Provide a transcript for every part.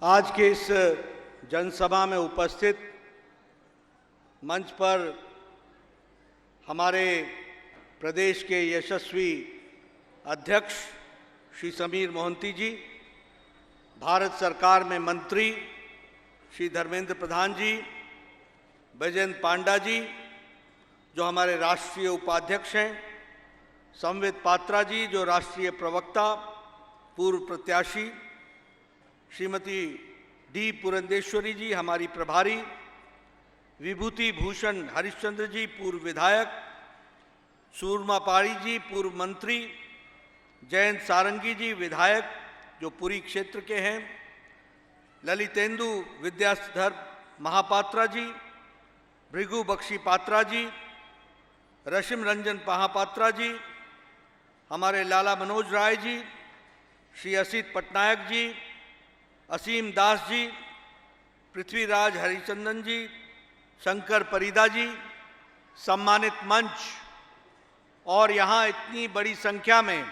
आज के इस जनसभा में उपस्थित मंच पर हमारे प्रदेश के यशस्वी अध्यक्ष श्री समीर मोहंती जी, भारत सरकार में मंत्री श्री धर्मेंद्र प्रधान जी, बैजयंत पांडा जी जो हमारे राष्ट्रीय उपाध्यक्ष हैं, संवित पात्रा जी जो राष्ट्रीय प्रवक्ता पूर्व प्रत्याशी, श्रीमती डी पुरंदेश्वरी जी हमारी प्रभारी, विभूति भूषण हरिश्चंद्र जी पूर्व विधायक, सूरमा पाड़ी जी पूर्व मंत्री, जयंत सारंगी जी विधायक जो पुरी क्षेत्र के हैं, ललितेंदु विद्याधर महापात्रा जी, भृगु बख्शी पात्रा जी, रशिम रंजन महापात्रा जी, हमारे लाला मनोज राय जी, श्री असित पटनायक जी, असीम दास जी, पृथ्वीराज हरिचंदन जी, शंकर परिदा जी, सम्मानित मंच और यहाँ इतनी बड़ी संख्या में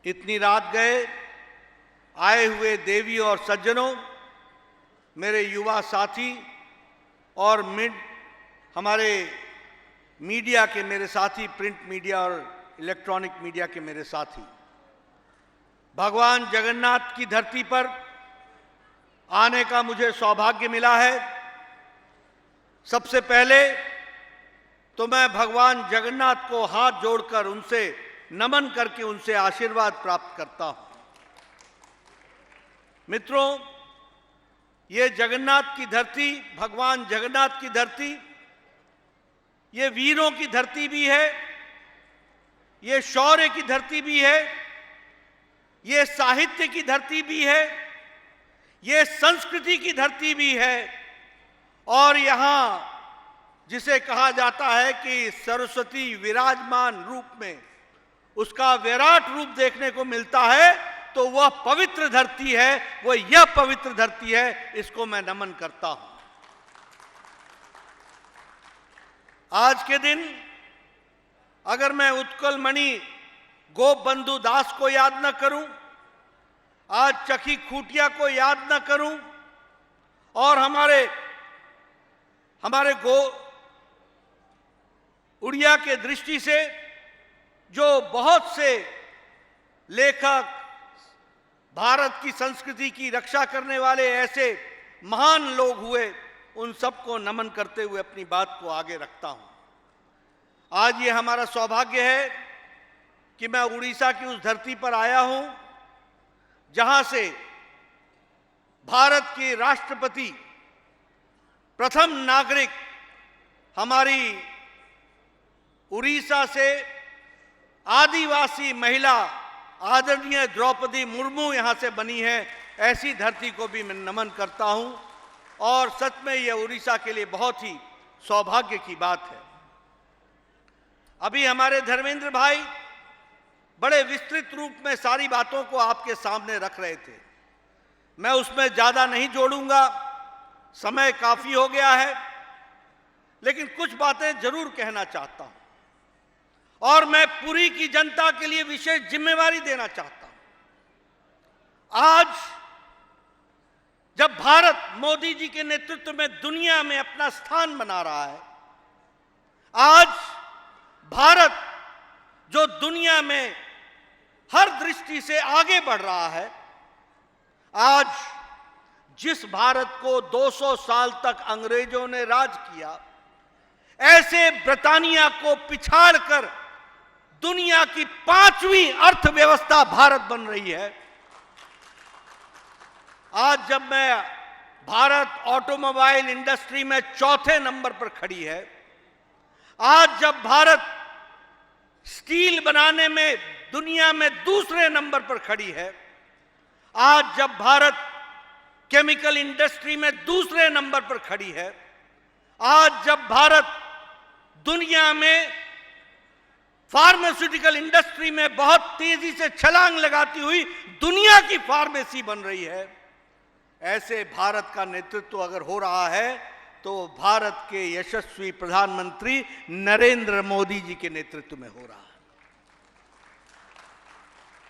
इतनी रात गए आए हुए देवी और सज्जनों, मेरे युवा साथी और हमारे मीडिया के मेरे साथी, प्रिंट मीडिया और इलेक्ट्रॉनिक मीडिया के मेरे साथी, भगवान जगन्नाथ की धरती पर आने का मुझे सौभाग्य मिला है। सबसे पहले तो मैं भगवान जगन्नाथ को हाथ जोड़कर उनसे नमन करके उनसे आशीर्वाद प्राप्त करता हूं। मित्रों, ये जगन्नाथ की धरती, भगवान जगन्नाथ की धरती, ये वीरों की धरती भी है, ये शौर्य की धरती भी है, ये साहित्य की धरती भी है, ये संस्कृति की धरती भी है और यहां जिसे कहा जाता है कि सरस्वती विराजमान रूप में उसका विराट रूप देखने को मिलता है, तो वह पवित्र धरती है, वह यह पवित्र धरती है, इसको मैं नमन करता हूं। आज के दिन अगर मैं उत्कल मणि गोप बंधु दास को याद न करूं, आज चकी खूटिया को याद न करूं और हमारे उड़िया के दृष्टि से जो बहुत से लेखक, भारत की संस्कृति की रक्षा करने वाले ऐसे महान लोग हुए, उन सबको नमन करते हुए अपनी बात को आगे रखता हूं। आज ये हमारा सौभाग्य है कि मैं उड़ीसा की उस धरती पर आया हूं जहां से भारत के राष्ट्रपति, प्रथम नागरिक हमारी उड़ीसा से आदिवासी महिला आदरणीय द्रौपदी मुर्मू यहां से बनी है। ऐसी धरती को भी मैं नमन करता हूं और सच में यह उड़ीसा के लिए बहुत ही सौभाग्य की बात है। अभी हमारे धर्मेंद्र भाई बड़े विस्तृत रूप में सारी बातों को आपके सामने रख रहे थे, मैं उसमें ज्यादा नहीं जोड़ूंगा, समय काफी हो गया है, लेकिन कुछ बातें जरूर कहना चाहता हूं और मैं पुरी की जनता के लिए विशेष जिम्मेवारी देना चाहता हूं। आज जब भारत मोदी जी के नेतृत्व में दुनिया में अपना स्थान बना रहा है, आज भारत जो दुनिया में हर दृष्टि से आगे बढ़ रहा है, आज जिस भारत को 200 साल तक अंग्रेजों ने राज किया, ऐसे ब्रिटानिया को पिछाड़कर दुनिया की 5वीं अर्थव्यवस्था भारत बन रही है। आज जब मैं भारत ऑटोमोबाइल इंडस्ट्री में 4थे नंबर पर खड़ी है, आज जब भारत स्टील बनाने में दुनिया में 2रे नंबर पर खड़ी है, आज जब भारत केमिकल इंडस्ट्री में 2रे नंबर पर खड़ी है, आज जब भारत दुनिया में फार्मास्यूटिकल इंडस्ट्री में बहुत तेजी से छलांग लगाती हुई दुनिया की फार्मेसी बन रही है, ऐसे भारत का नेतृत्व अगर हो रहा है तो भारत के यशस्वी प्रधानमंत्री नरेंद्र मोदी जी के नेतृत्व में हो रहा है।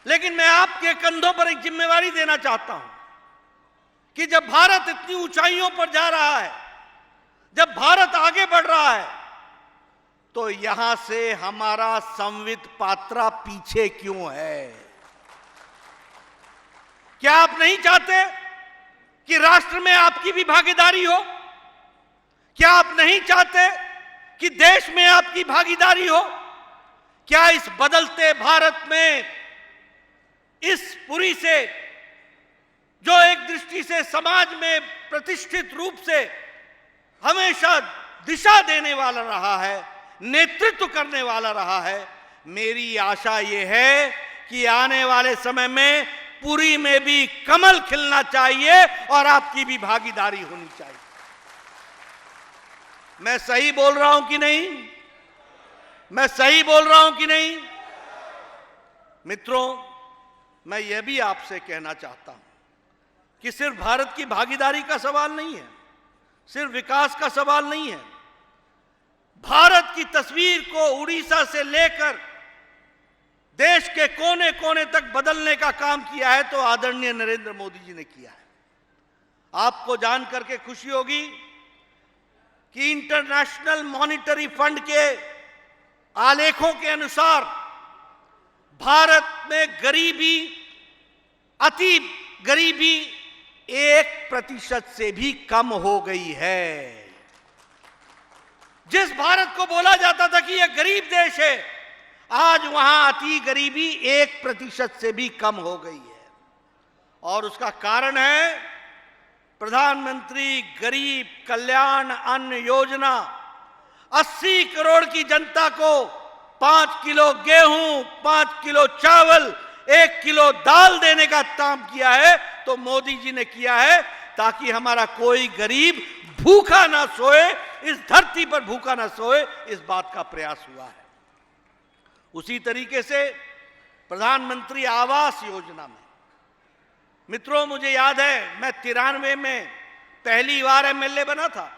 लेकिन मैं आपके कंधों पर एक जिम्मेवारी देना चाहता हूं कि जब भारत इतनी ऊंचाइयों पर जा रहा है, जब भारत आगे बढ़ रहा है, तो यहां से हमारा संवित पात्रा पीछे क्यों है? क्या आप नहीं चाहते कि राष्ट्र में आपकी भी भागीदारी हो? क्या आप नहीं चाहते कि देश में आपकी भागीदारी हो? क्या इस बदलते भारत में इस पुरी से, जो एक दृष्टि से समाज में प्रतिष्ठित रूप से हमेशा दिशा देने वाला रहा है, नेतृत्व करने वाला रहा है, मेरी आशा यह है कि आने वाले समय में पुरी में भी कमल खिलना चाहिए और आपकी भी भागीदारी होनी चाहिए। मैं सही बोल रहा हूं कि नहीं? मैं सही बोल रहा हूं कि नहीं? मित्रों, मैं यह भी आपसे कहना चाहता हूं कि सिर्फ भारत की भागीदारी का सवाल नहीं है, सिर्फ विकास का सवाल नहीं है। भारत की तस्वीर को उड़ीसा से लेकर देश के कोने कोने तक बदलने का काम किया है तो आदरणीय नरेंद्र मोदी जी ने किया है। आपको जान करके खुशी होगी कि इंटरनेशनल मॉनिटरी फंड के आलेखों के अनुसार भारत में गरीबी, अति गरीबी 1% से भी कम हो गई है। जिस भारत को बोला जाता था कि यह गरीब देश है, आज वहां अति गरीबी 1% से भी कम हो गई है। और उसका कारण है प्रधानमंत्री गरीब कल्याण अन्न योजना। 80 करोड़ की जनता को 5 किलो गेहूं, 5 किलो चावल, 1 किलो दाल देने का काम किया है तो मोदी जी ने किया है ताकि हमारा कोई गरीब भूखा ना सोए, इस धरती पर भूखा ना सोए, इस बात का प्रयास हुआ है। उसी तरीके से प्रधानमंत्री आवास योजना में, मित्रों मुझे याद है मैं 93 में पहली बार एमएलए बना था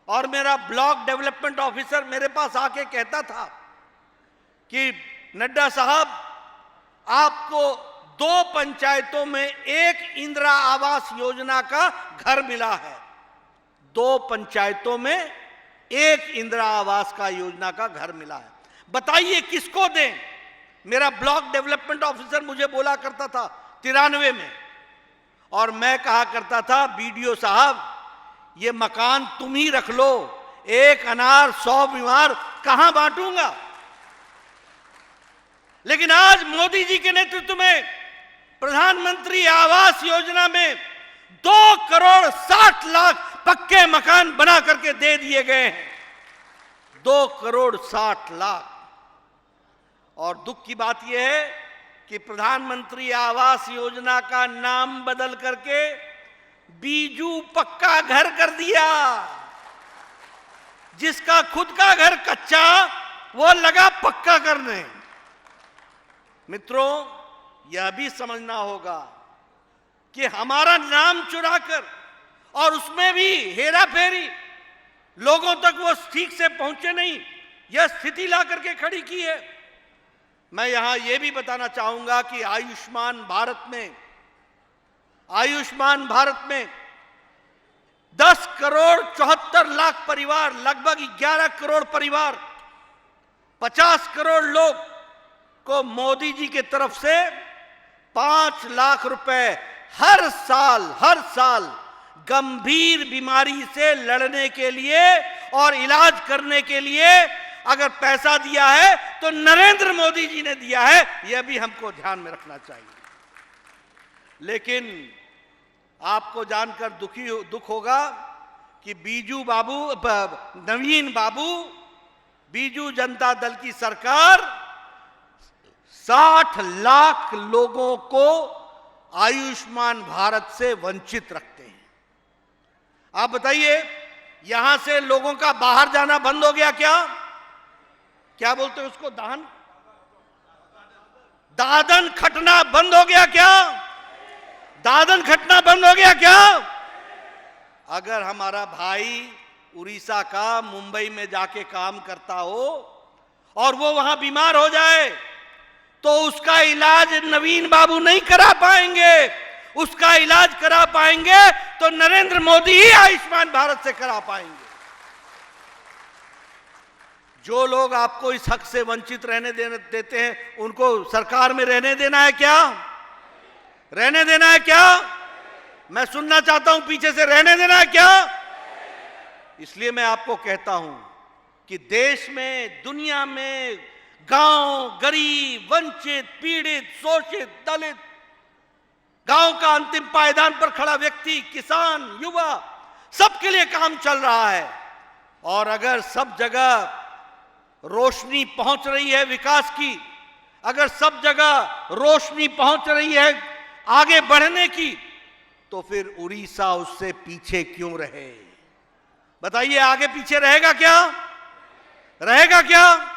और मेरा ब्लॉक डेवलपमेंट ऑफिसर मेरे पास आके कहता था कि नड्डा साहब, आपको 2 पंचायतों में एक इंदिरा आवास योजना का घर मिला है। 2 पंचायतों में एक इंदिरा आवास का योजना का घर मिला है। बताइए किसको दें? मेरा ब्लॉक डेवलपमेंट ऑफिसर मुझे बोला करता था 93 में, और मैं कहा करता था बीडीओ साहब, ये मकान तुम ही रख लो, 1 अनार 100 बीमार कहां बांटूंगा। लेकिन आज मोदी जी के नेतृत्व में प्रधानमंत्री आवास योजना में 2 करोड़ 60 लाख पक्के मकान बना करके दे दिए गए हैं। 2 करोड़ 60 लाख। और दुख की बात यह है कि प्रधानमंत्री आवास योजना का नाम बदल करके बीजू पक्का घर कर दिया। जिसका खुद का घर कच्चा वो लगा पक्का करने। मित्रों, यह भी समझना होगा कि हमारा नाम चुराकर और उसमें भी हेरा फेरी, लोगों तक वो ठीक से पहुंचे नहीं, यह स्थिति ला करके खड़ी की है। मैं यहां यह भी बताना चाहूंगा कि आयुष्मान भारत में 10 करोड़ 74 लाख परिवार, लगभग 11 करोड़ परिवार, 50 करोड़ लोग को मोदी जी की तरफ से 5 लाख रुपए हर साल गंभीर बीमारी से लड़ने के लिए और इलाज करने के लिए अगर पैसा दिया है तो नरेंद्र मोदी जी ने दिया है। यह भी हमको ध्यान में रखना चाहिए। लेकिन आपको जानकर दुख होगा कि नवीन बाबू, बीजू जनता दल की सरकार 60 लाख लोगों को आयुष्मान भारत से वंचित रखते हैं। आप बताइए, यहां से लोगों का बाहर जाना बंद हो गया क्या बोलते हैं उसको, दादन खटना बंद हो गया क्या? दादन खटना बंद हो गया क्या? अगर हमारा भाई उड़ीसा का मुंबई में जाके काम करता हो और वो वहां बीमार हो जाए तो उसका इलाज नवीन बाबू नहीं करा पाएंगे, उसका इलाज करा पाएंगे तो नरेंद्र मोदी ही आयुष्मान भारत से करा पाएंगे। जो लोग आपको इस हक से वंचित रहने देते हैं, उनको सरकार में रहने देना है क्या? रहने देना है क्या? मैं सुनना चाहता हूं पीछे से, रहने देना है क्या? इसलिए मैं आपको कहता हूं कि देश में, दुनिया में गांव, गरीब, वंचित, पीड़ित, शोषित, दलित, गांव का अंतिम पायदान पर खड़ा व्यक्ति, किसान, युवा, सबके लिए काम चल रहा है। और अगर सब जगह रोशनी पहुंच रही है विकास की, अगर सब जगह रोशनी पहुंच रही है आगे बढ़ने की, तो फिर उड़ीसा उससे पीछे क्यों रहे? बताइए, आगे पीछे रहेगा क्या? रहेगा क्या?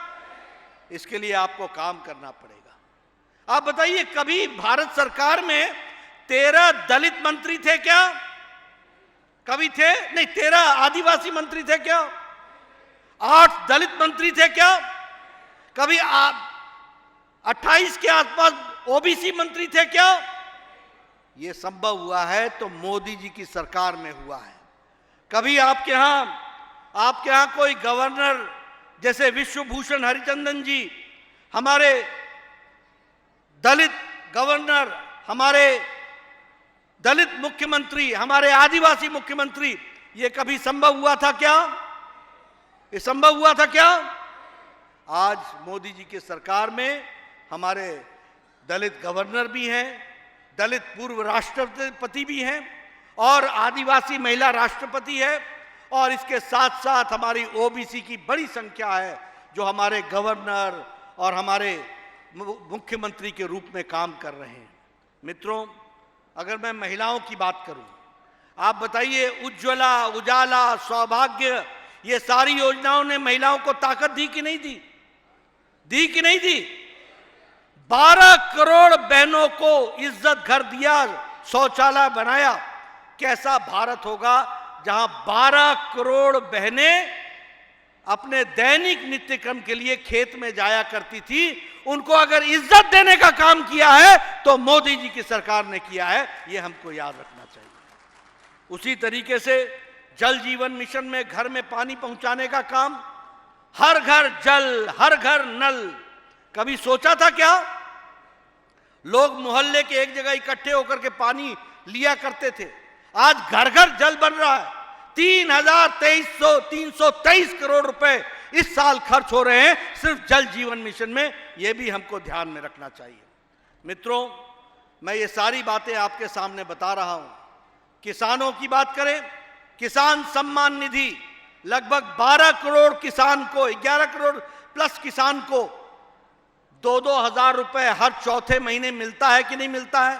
इसके लिए आपको काम करना पड़ेगा। आप बताइए, कभी भारत सरकार में 13 दलित मंत्री थे क्या? कभी थे? नहीं। 13 आदिवासी मंत्री थे क्या? 8 दलित मंत्री थे क्या? कभी 28 के आसपास ओबीसी मंत्री थे क्या? यह संभव हुआ है तो मोदी जी की सरकार में हुआ है। कभी आपके यहां कोई गवर्नर जैसे विश्वभूषण हरिचंदन जी, हमारे दलित गवर्नर, हमारे दलित मुख्यमंत्री, हमारे आदिवासी मुख्यमंत्री, ये कभी संभव हुआ था क्या? ये संभव हुआ था क्या? आज मोदी जी की सरकार में हमारे दलित गवर्नर भी हैं, दलित पूर्व राष्ट्रपति भी हैं और आदिवासी महिला राष्ट्रपति है, और इसके साथ साथ हमारी ओबीसी की बड़ी संख्या है जो हमारे गवर्नर और हमारे मुख्यमंत्री के रूप में काम कर रहे हैं। मित्रों, अगर मैं महिलाओं की बात करूं, आप बताइए, उज्ज्वला, उजाला, सौभाग्य, ये सारी योजनाओं ने महिलाओं को ताकत दी कि नहीं दी? दी कि नहीं दी? 12 करोड़ बहनों को इज्जत घर दिया, शौचालय बनाया। कैसा भारत होगा जहां 12 करोड़ बहनें अपने दैनिक नित्य कर्म के लिए खेत में जाया करती थी। उनको अगर इज्जत देने का काम किया है तो मोदी जी की सरकार ने किया है, यह हमको याद रखना चाहिए। उसी तरीके से जल जीवन मिशन में घर में पानी पहुंचाने का काम, हर घर जल, हर घर नल। कभी सोचा था क्या? लोग मोहल्ले के एक जगह इकट्ठे होकर के पानी लिया करते थे, आज घर घर जल बन रहा है। 323 करोड़ रुपए इस साल खर्च हो रहे हैं सिर्फ जल जीवन मिशन में। यह भी हमको ध्यान में रखना चाहिए। मित्रों, मैं ये सारी बातें आपके सामने बता रहा हूं। किसानों की बात करें, किसान सम्मान निधि लगभग 12 करोड़ किसान को, 11 करोड़ प्लस किसान को 2-2 हजार रुपए हर चौथे महीने मिलता है कि नहीं मिलता है?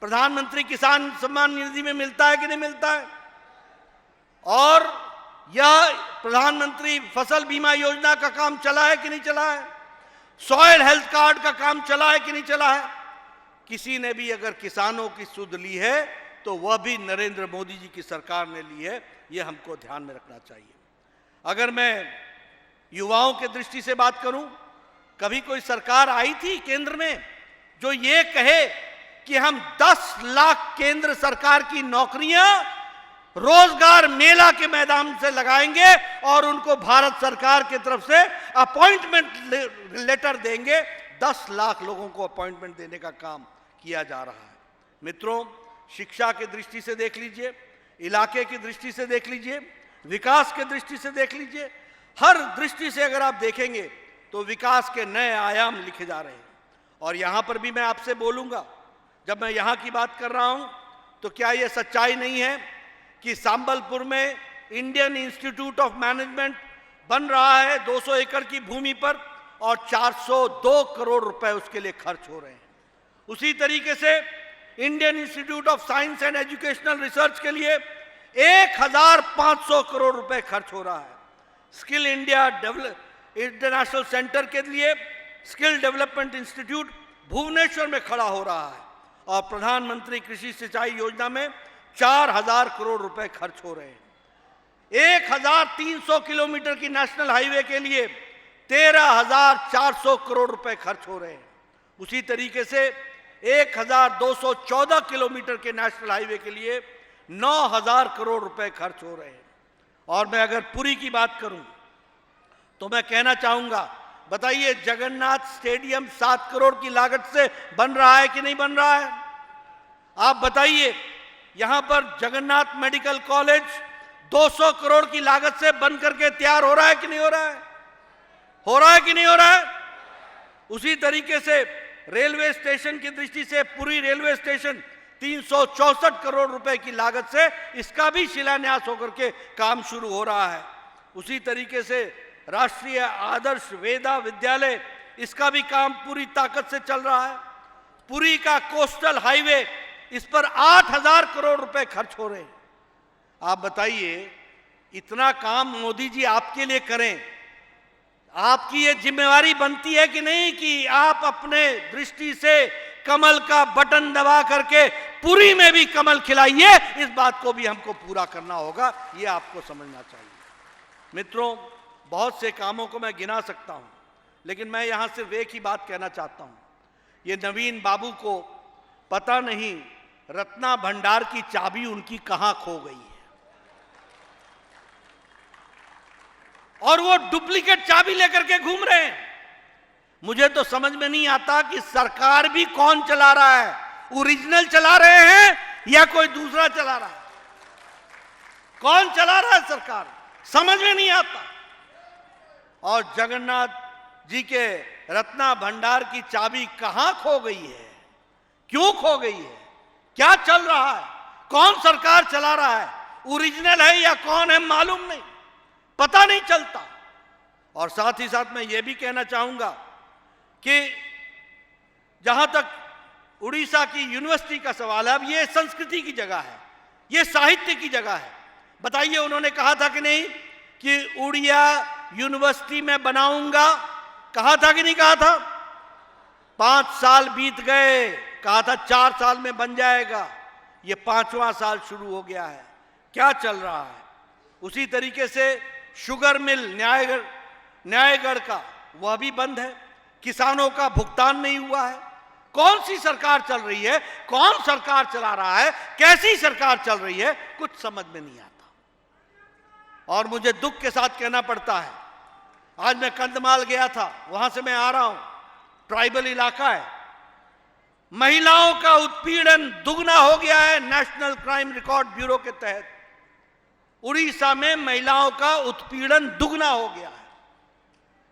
प्रधानमंत्री किसान सम्मान निधि में मिलता है कि नहीं मिलता है? और यह प्रधानमंत्री फसल बीमा योजना का काम चला है कि नहीं चला है? सॉइल हेल्थ कार्ड का काम चला है कि नहीं चला है? किसी ने भी अगर किसानों की सुध ली है तो वह भी नरेंद्र मोदी जी की सरकार ने ली है। यह हमको ध्यान में रखना चाहिए। अगर मैं युवाओं के दृष्टि से बात करूं, कभी कोई सरकार आई थी केंद्र में जो ये कहे कि हम 10 लाख केंद्र सरकार की नौकरियां रोजगार मेला के मैदान से लगाएंगे और उनको भारत सरकार की तरफ से अपॉइंटमेंट लेटर देंगे? 10 लाख लोगों को अपॉइंटमेंट देने का काम किया जा रहा है। मित्रों, शिक्षा की दृष्टि से देख लीजिए, इलाके की दृष्टि से देख लीजिए, विकास की दृष्टि से देख लीजिए, हर दृष्टि से अगर आप देखेंगे तो विकास के नए आयाम लिखे जा रहे हैं। और यहां पर भी मैं आपसे बोलूंगा, जब मैं यहां की बात कर रहा हूं तो क्या यह सच्चाई नहीं है कि संबलपुर में इंडियन इंस्टीट्यूट ऑफ मैनेजमेंट बन रहा है 200 एकड़ की भूमि पर और 402 करोड़ रुपए उसके लिए खर्च हो रहे हैं। उसी तरीके से Indian institute of science and educational research के लिए 1500 करोड़ रुपए खर्च हो रहा है। स्किल इंडिया इंटरनेशनल सेंटर के लिए स्किल डेवलपमेंट इंस्टीट्यूट भुवनेश्वर में खड़ा हो रहा है और प्रधानमंत्री कृषि सिंचाई योजना में 4000 करोड़ रुपए खर्च हो रहे हैं। 1300 किलोमीटर की नेशनल हाईवे के लिए 13400 करोड़ रुपए खर्च हो रहे हैं। उसी तरीके से 1214 किलोमीटर के नेशनल हाईवे के लिए 9000 करोड़ रुपए खर्च हो रहे हैं। और मैं अगर पुरी की बात करूं तो मैं कहना चाहूंगा, बताइए जगन्नाथ स्टेडियम 7 करोड़ की लागत से बन रहा है कि नहीं बन रहा है? आप बताइए, यहां पर जगन्नाथ मेडिकल कॉलेज 200 करोड़ की लागत से बन करके तैयार हो रहा है कि नहीं हो रहा है? हो रहा है कि नहीं हो रहा है? उसी तरीके से रेलवे स्टेशन की दृष्टि से पुरी रेलवे स्टेशन 364 करोड़ रुपए की लागत से इसका भी शिलान्यास होकर के काम शुरू हो रहा है। उसी तरीके से राष्ट्रीय आदर्श वेदा विद्यालय, इसका भी काम पूरी ताकत से चल रहा है। पुरी का कोस्टल हाईवे, इस पर 8000 करोड़ रुपए खर्च हो रहे हैं। आप बताइए, इतना काम मोदी जी आपके लिए करें, आपकी ये जिम्मेवारी बनती है कि नहीं कि आप अपने दृष्टि से कमल का बटन दबा करके पुरी में भी कमल खिलाइए? इस बात को भी हमको पूरा करना होगा, ये आपको समझना चाहिए। मित्रों, बहुत से कामों को मैं गिना सकता हूं, लेकिन मैं यहां सिर्फ एक ही बात कहना चाहता हूं। ये नवीन बाबू को पता नहीं रत्ना भंडार की चाबी उनकी कहां खो गई है, और वो डुप्लीकेट चाबी लेकर के घूम रहे हैं। मुझे तो समझ में नहीं आता कि सरकार भी कौन चला रहा है, ओरिजिनल चला रहे हैं या कोई दूसरा चला रहा है? कौन चला रहा है सरकार, समझ में नहीं आता। और जगन्नाथ जी के रत्ना भंडार की चाबी कहां खो गई है, क्यों खो गई है, क्या चल रहा है, कौन सरकार चला रहा है, ओरिजिनल है या कौन है मालूम नहीं, पता नहीं चलता। और साथ ही साथ मैं यह भी कहना चाहूंगा कि जहां तक उड़ीसा की यूनिवर्सिटी का सवाल है, अब ये संस्कृति की जगह है, ये साहित्य की जगह है। बताइए, उन्होंने कहा था कि नहीं कि उड़िया यूनिवर्सिटी में बनाऊंगा? कहा था कि नहीं कहा था? 5 साल बीत गए, कहा था 4 साल में बन जाएगा, ये 5वां साल शुरू हो गया है। क्या चल रहा है? उसी तरीके से शुगर मिल न्यायगढ़ का, वह भी बंद है, किसानों का भुगतान नहीं हुआ है। कौन सी सरकार चल रही है, कौन सरकार चला रहा है, कैसी सरकार चल रही है, कुछ समझ में नहीं आता। और मुझे दुख के साथ कहना पड़ता है, आज मैं कंधमाल गया था, वहां से मैं आ रहा हूं, ट्राइबल इलाका है, महिलाओं का उत्पीड़न दुगना हो गया है। नेशनल क्राइम रिकॉर्ड ब्यूरो के तहत उड़ीसा में महिलाओं का उत्पीड़न दुगना हो गया है।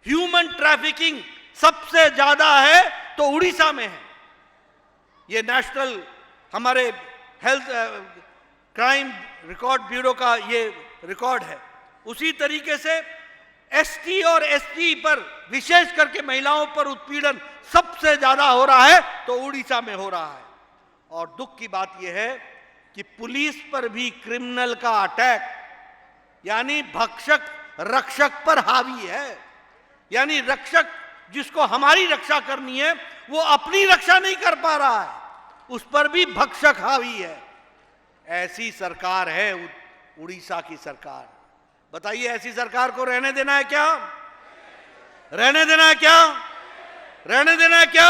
ह्यूमन ट्रैफिकिंग सबसे ज्यादा है तो उड़ीसा में है। ये नेशनल हमारे हेल्थ क्राइम रिकॉर्ड ब्यूरो का ये रिकॉर्ड है। उसी तरीके से एसटी और एसटी पर, विशेष करके महिलाओं पर उत्पीड़न सबसे ज्यादा हो रहा है तो उड़ीसा में हो रहा है। और दुख की बात यह है कि पुलिस पर भी क्रिमिनल का अटैक, यानी भक्षक रक्षक पर हावी है। यानी रक्षक जिसको हमारी रक्षा करनी है, वो अपनी रक्षा नहीं कर पा रहा है, उस पर भी भक्षक हावी है। ऐसी सरकार है उड़ीसा की सरकार। बताइए, ऐसी सरकार को रहने देना है क्या? रहने देना है क्या? रहने देना है क्या?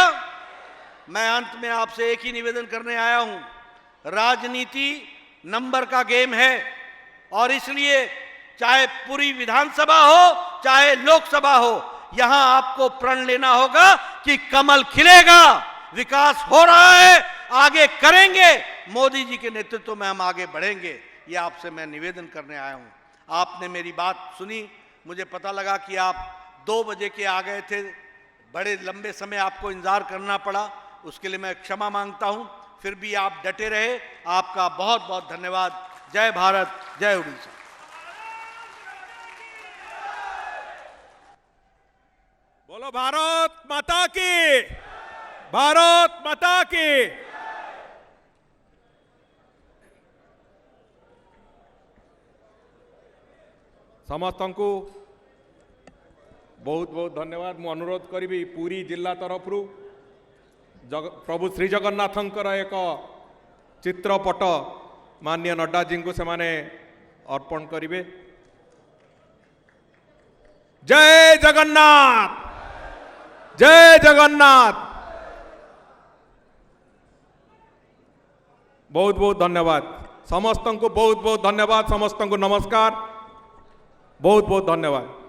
मैं अंत में आपसे एक ही निवेदन करने आया हूं, राजनीति नंबर का गेम है, और इसलिए चाहे पूरी विधानसभा हो चाहे लोकसभा हो, यहां आपको प्रण लेना होगा कि कमल खिलेगा, विकास हो रहा है, आगे करेंगे, मोदी जी के नेतृत्व में हम आगे बढ़ेंगे। ये आपसे मैं निवेदन करने आया हूं। आपने मेरी बात सुनी, मुझे पता लगा कि आप 2 बजे के आ गए थे, बड़े लंबे समय आपको इंतजार करना पड़ा, उसके लिए मैं क्षमा मांगता हूं। फिर भी आप डटे रहे, आपका बहुत बहुत धन्यवाद। जय भारत, जय उड़ीसा। बोलो भारत माता की, भारत माता की। समस्त को बहुत बहुत धन्यवाद। मु अनुरोध करी पुरी जिला तरफ प्रभु श्री जगन्नाथंकर एक चित्रपट माननीय नड्डा जी को से माने अर्पण करिवे। जय जगन्नाथ, जय जगन्नाथ। बहुत बहुत धन्यवाद समस्त को बहुत बहुत धन्यवाद समस्त को नमस्कार बहुत बहुत धन्यवाद।